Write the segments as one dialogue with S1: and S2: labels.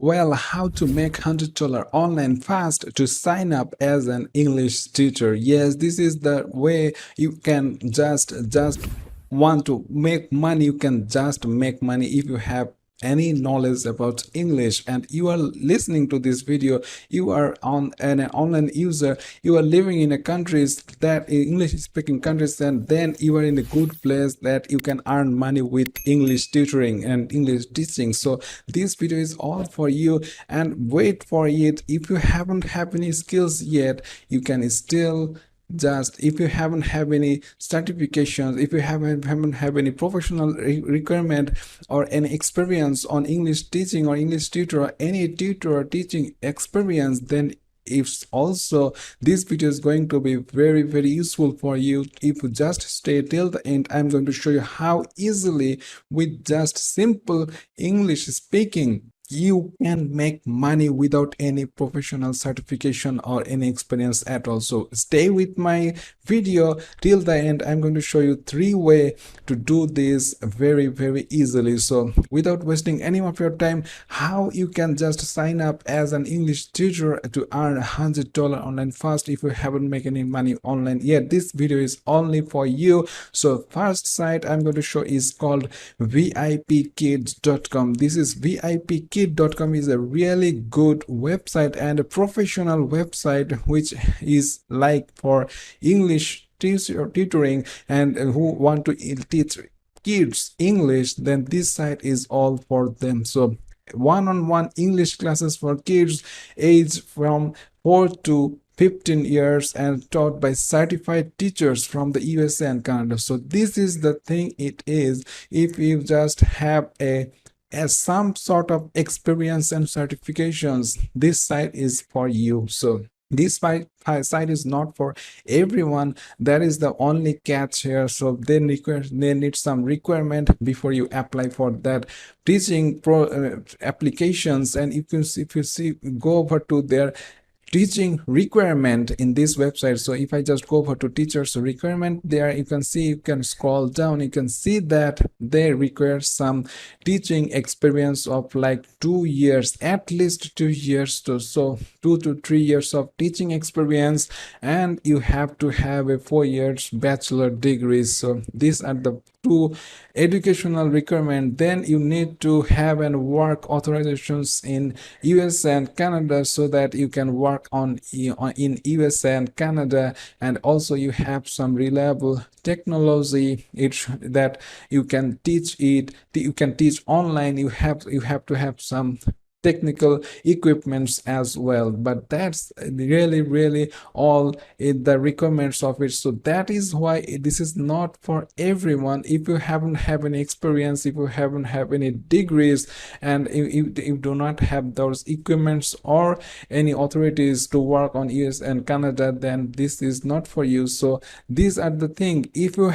S1: Well, how to make $100 online fast to sign up as an English tutor. Yes, this is the way you can just want to make money. You can just make money if you have any knowledge about English and you are listening to this video. You are on an online user, you are living in a countries that English speaking countries, and then you are in a good place that you can earn money with English tutoring and English teaching. So this video is all for you, and wait for it. If you haven't have any skills yet, you can still just, if you haven't have any certifications, if you haven't have any professional requirement or any experience on English teaching or English tutor or any tutor or teaching experience, then if also this video is going to be very useful for you. If you just stay till the end, I'm going to show you how easily with just simple English speaking you can make money without any professional certification or any experience at all. So stay with my video till the end. I'm going to show you 3 ways to do this very easily. So without wasting any of your time, how you can just sign up as an English tutor to earn $100 online fast if you haven't made any money online yet. This video is only for you. So first site I'm going to show is called vipkids.com. This is vipkid.com is a really good website and a professional website which is like for English tutoring and who want to teach kids English. Then this site is all for them. So one-on-one English classes for kids aged from 4 to 15 years and taught by certified teachers from the USA and Canada. So this is the thing it is. If you just have as some sort of experience and certifications, this site is for you. So this site is not for everyone. That is the only catch here. So they need some requirement before you apply for that teaching applications. And if you see, go over to their teaching requirement in this website. So if I just go over to teachers requirement, there you can see, you can scroll down, you can see that they require some teaching experience of like 2 years, at least 2 years to so 2 to 3 years of teaching experience, and you have to have a 4 years bachelor degree. So these are the 2 educational requirement. Then you need to have an work authorizations in US and Canada so that you can work in US and Canada, and also you have some reliable technology that you can teach online. You have to have some technical equipments as well, but that's really all in the requirements of it. So that is why this is not for everyone. If you haven't have any experience, if you haven't have any degrees, and if you do not have those equipments or any authorities to work on US and Canada, then this is not for you. So these are the thing. If you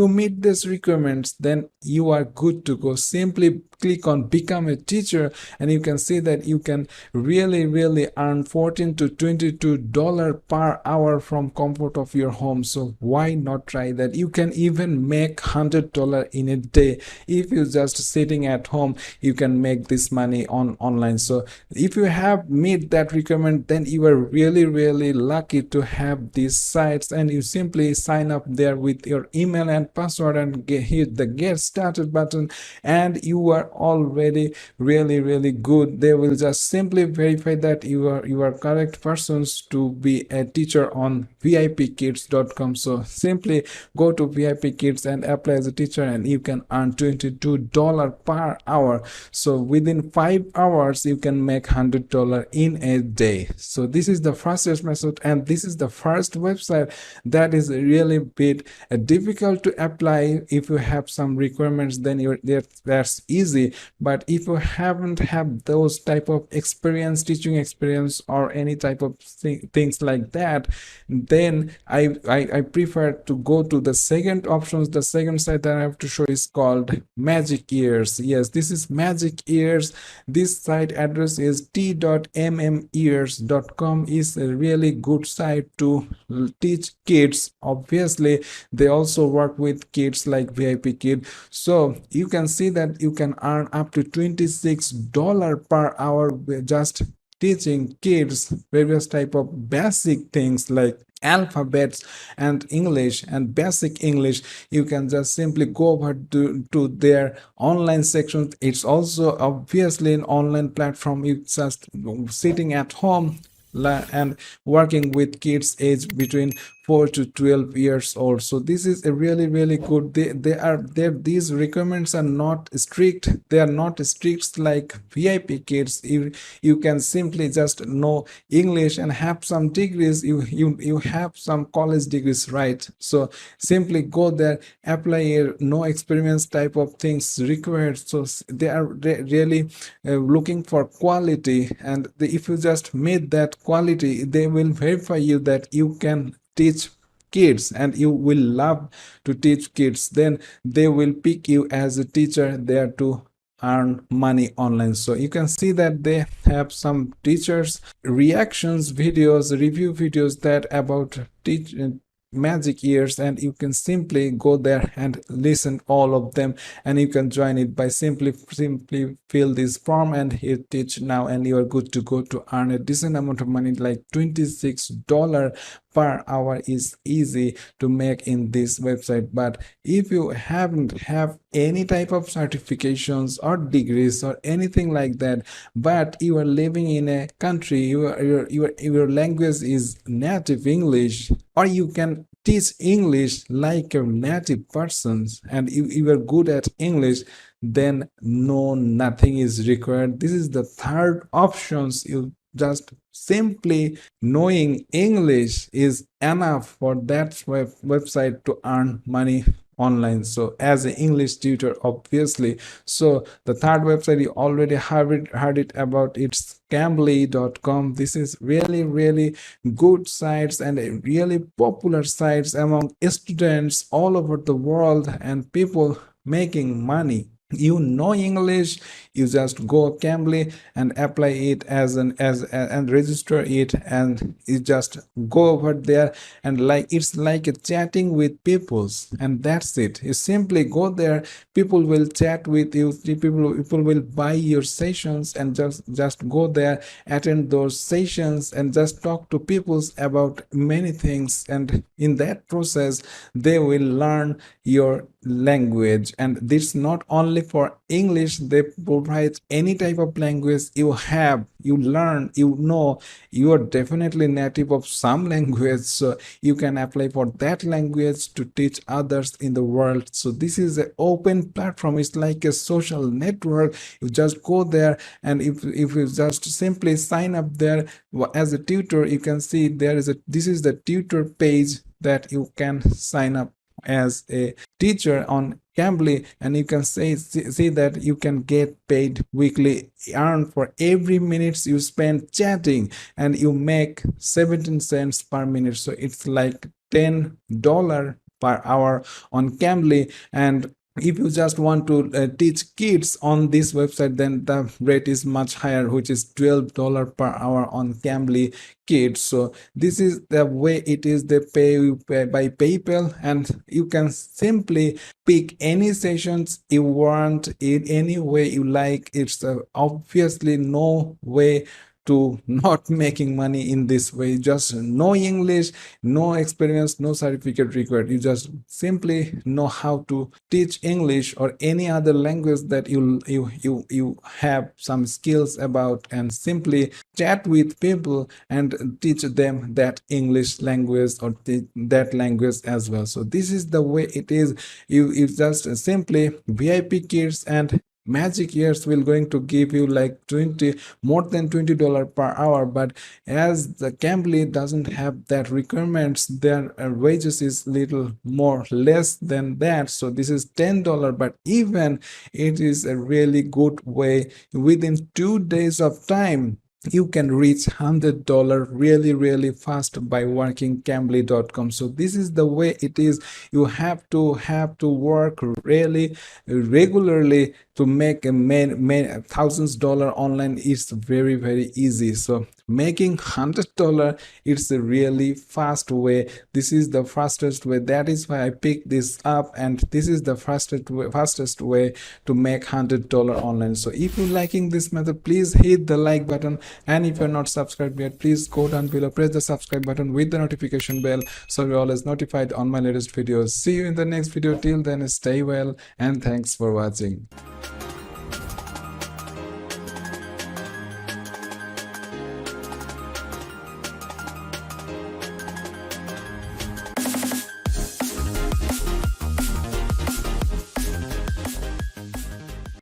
S1: meet these requirements, then you are good to go. Simply click on become a teacher, and you can see that you can really earn $14 to $22 per hour from comfort of your home. So why not try that? You can even make $100 in a day. If you're just sitting at home, you can make this money online. So if you have meet that requirement, then you are really lucky to have these sites, and you simply sign up there with your email and password and hit the get started button, and you are already really good. They will just simply verify that you are correct persons to be a teacher on vipkids.com. so simply go to vipkids and apply as a teacher, and you can earn $22 per hour. So within 5 hours you can make $100 in a day. So this is the fastest method, and this is the first website that is really bit difficult to apply. If you have some requirements, then that's easy. But if you haven't have those type of experience, teaching experience, or any type of things like that, then I prefer to go to the second options. The second site that I have to show is called Magic Ears. Yes, this is Magic Ears. This site address is t.mmears.com. is a really good site to teach kids. Obviously they also work with kids like VIP Kid. So you can see that you can earn up to $26 per hour with just teaching kids various type of basic things like alphabets and English and basic English. You can just simply go over to their online section. It's also obviously an online platform. You just sitting at home and working with kids age between 4 to 12 years old. So this is a really good. These requirements are not strict. They are not strict like VIP kids. You can simply just know English and have some degrees. You have some college degrees, right? So simply go there, apply a no experience type of things required. So they are really looking for quality, and if you just meet that quality, they will verify you that you can teach kids and you will love to teach kids. Then they will pick you as a teacher there to earn money online. So you can see that they have some teachers reactions videos, review videos that about teach magic years, and you can simply go there and listen all of them, and you can join it by simply fill this form and hit teach now, and you are good to go to earn a decent amount of money. Like $26 per hour is easy to make in this website. But if you haven't have any type of certifications or degrees or anything like that, but you are living in a country, your language is native English, or you can teach English like a native persons, and you are good at English, then no, nothing is required. This is the third options. You just simply knowing English is enough for that website to earn money online. So as an English tutor, obviously. So the third website, you already heard it about, it's Cambly.com. This is really good sites and really popular sites among students all over the world and people making money. You know English, you just go Cambly and apply it and register it, and you just go over there, and like it's like a chatting with peoples, and that's it. You simply go there, people will chat with you, people will buy your sessions, and just go there, attend those sessions, and just talk to peoples about many things, and in that process they will learn your language. And this not only for English, they provide any type of language you have, you learn, you know, you are definitely native of some language, so you can apply for that language to teach others in the world. So this is an open platform, it's like a social network. You just go there, and if you just simply sign up there as a tutor, you can see this is the tutor page that you can sign up as a teacher on Cambly, and you can see that you can get paid weekly, earn for every minute you spend chatting, and you make 17 cents per minute. So it's like $10 per hour on Cambly. And if you just want to teach kids on this website, then the rate is much higher, which is $12 per hour on Cambly Kids. So this is the way it is. They pay you by PayPal, and you can simply pick any sessions you want in any way you like. It's obviously no way to not making money in this way. Just know English, no experience, no certificate required. You just simply know how to teach English or any other language that you have some skills about, and simply chat with people and teach them that English language or that language as well. So this is the way it is. You just simply VIP Kids and Magic Years will going to give you like more than $20 per hour. But as the Cambly doesn't have that requirements, their wages is little more less than that. So this is $10, but even it is a really good way. Within 2 days of time, you can reach $100 really fast by working Cambly.com. So this is the way it is. You have to work really regularly to make a main thousands dollar online is very easy. So making $100, it's a really fast way. This is the fastest way. That is why I picked this up, and this is the fastest way to make $100 online. So if you're liking this method, please hit the like button, and if you're not subscribed yet, please go down below, press the subscribe button with the notification bell, so you're always notified on my latest videos. See you in the next video. Till then, stay well and thanks for watching.